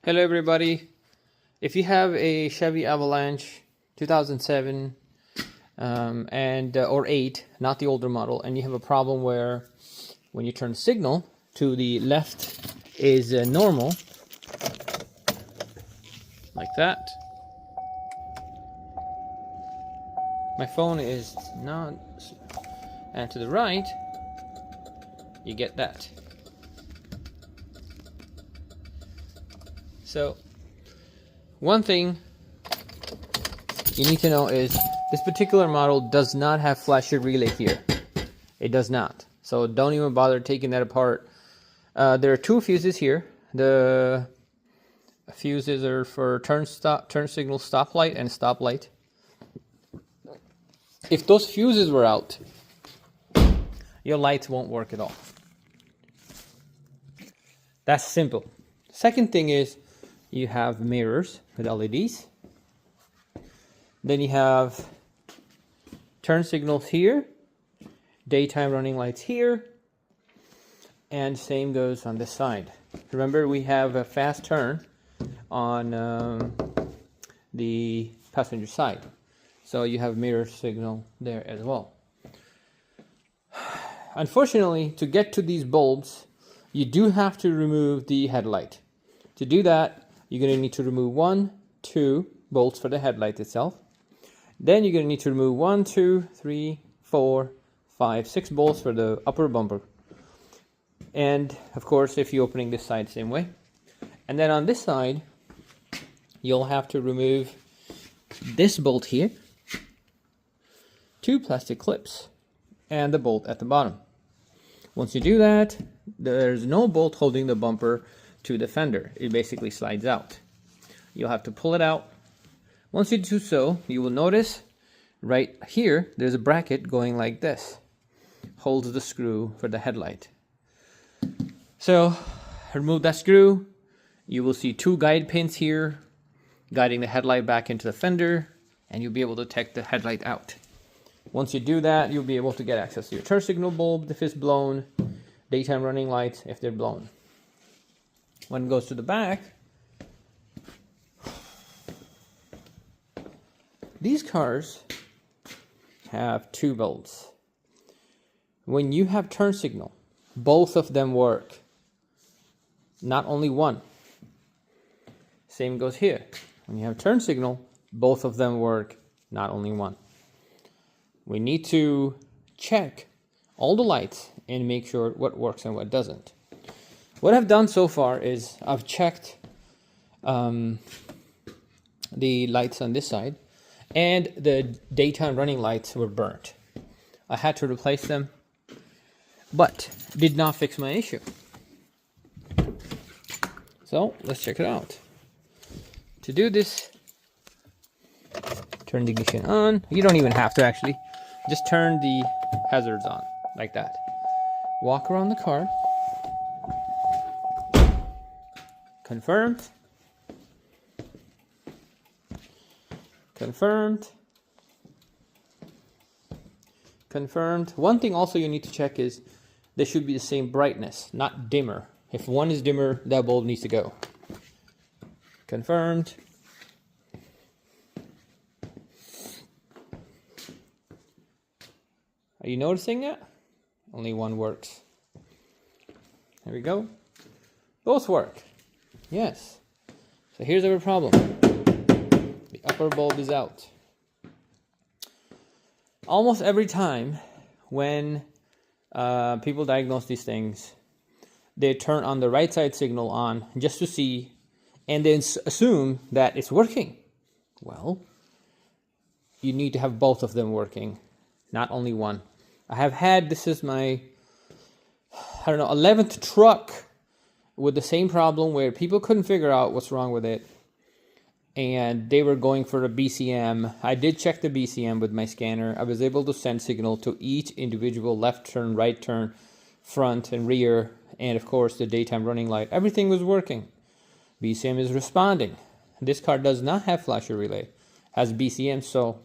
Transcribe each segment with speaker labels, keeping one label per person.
Speaker 1: Hello everybody. If you have a Chevy Avalanche 2007 or 8, not the older model, and you have a problem where when you turn the signal to the left is normal, like that. My phone is not, and to the right, you get that. So one thing you need to know is this particular model does not have flasher relay here. It does not. So don't even bother taking that apart. There are two fuses here. The fuses are for turn signal stoplight and stoplight. If those fuses were out, your lights won't work at all. That's simple. Second thing is you have mirrors with LEDs. Then you have turn signals here, daytime running lights here, and same goes on this side. Remember, we have a fast turn on the passenger side, so you have mirror signal there as well. Unfortunately, to get to these bulbs, you do have to remove the headlight. To do that, you're going to need to remove 2 bolts for the headlight itself. Then you're going to need to remove 1, 2, 3, 4, 5, 6 bolts for the upper bumper. And of course, if you're opening this side, same way. And then on this side, you'll have to remove this bolt here, 2 plastic clips, and the bolt at the bottom. Once you do that, there's no bolt holding the bumper to the fender. It basically slides out. You'll have to pull it out. Once you do so, you will notice right here there's a bracket going like this, holds the screw for the headlight. So remove that screw. You will see 2 guide pins here guiding the headlight back into the fender, and you'll be able to take the headlight out. Once you do that, you'll be able to get access to your turn signal bulb if it's blown, daytime running lights if they're blown. When it goes to the back, these cars have 2 bulbs. When you have turn signal, both of them work, not only one. Same goes here. When you have turn signal, both of them work, not only one. We need to check all the lights and make sure what works and what doesn't. What I've done so far is I've checked the lights on this side, and the daytime running lights were burnt. I had to replace them, but did not fix my issue. So let's check it out. To do this, turn the ignition on. You don't even have to actually. Just turn the hazards on like that. Walk around the car. Confirmed. Confirmed. Confirmed. One thing also you need to check is they should be the same brightness, not dimmer. If one is dimmer, that bulb needs to go. Confirmed. Are you noticing that? Only one works. There we go. Both work. Yes. So here's our problem. The upper bulb is out. Almost every time when people diagnose these things, they turn on the right side signal on just to see, and then assume that it's working. Well, you need to have both of them working, not only one. I have had, this is my, 11th truck with the same problem where people couldn't figure out what's wrong with it, and they were going for a BCM. I did check the BCM with my scanner. I was able to send signal to each individual left turn, right turn, front and rear, and of course the daytime running light. Everything was working. BCM is responding. This car does not have flasher relay, has BCM, so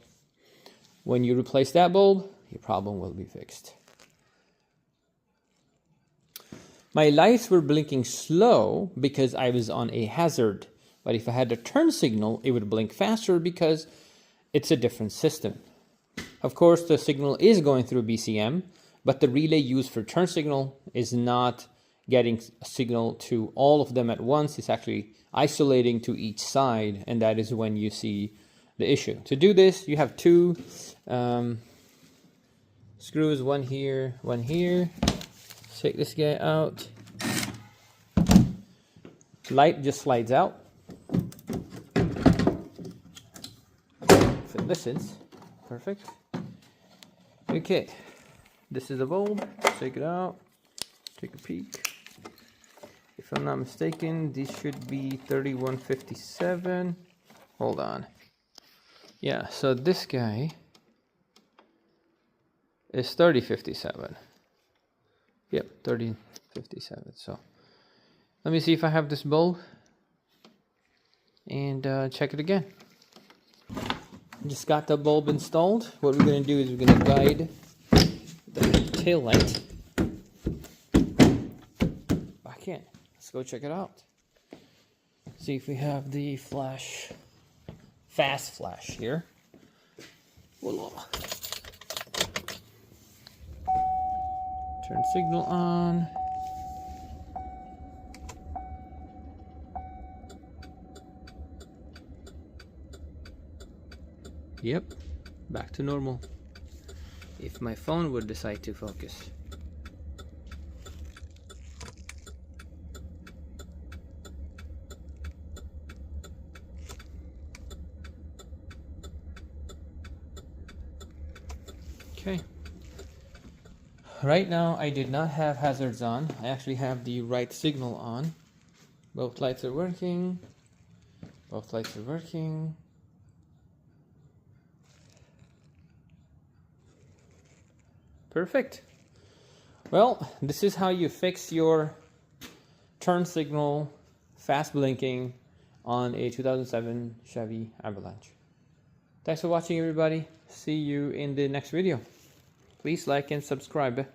Speaker 1: when you replace that bulb, your problem will be fixed. My lights were blinking slow because I was on a hazard. But if I had a turn signal, it would blink faster because it's a different system. Of course, the signal is going through BCM, but the relay used for turn signal is not getting a signal to all of them at once. It's actually isolating to each side, and that is when you see the issue. To do this, you have two screws, one here, one here. Take this guy out. Light just slides out. If it listens, perfect. Okay, this is the bulb. Take it out. Take a peek. If I'm not mistaken, these should be 3157. Hold on. Yeah, so this guy is 3057. Yep, 3057. So let me see if I have this bulb and check it again. Just got the bulb installed. What we're going to do is we're going to guide the tail light back in. Let's go check it out. See if we have the flash, fast flash here. Voila. Turn signal on. Yep, back to normal. If my phone would decide to focus. Okay. Right now I did not have hazards on. I actually have the right signal on. Both lights are working. Both lights are working. Perfect. Well, this is how you fix your turn signal fast blinking on a 2007 Chevy Avalanche. Thanks for watching, everybody. See you in the next video. Please like and subscribe.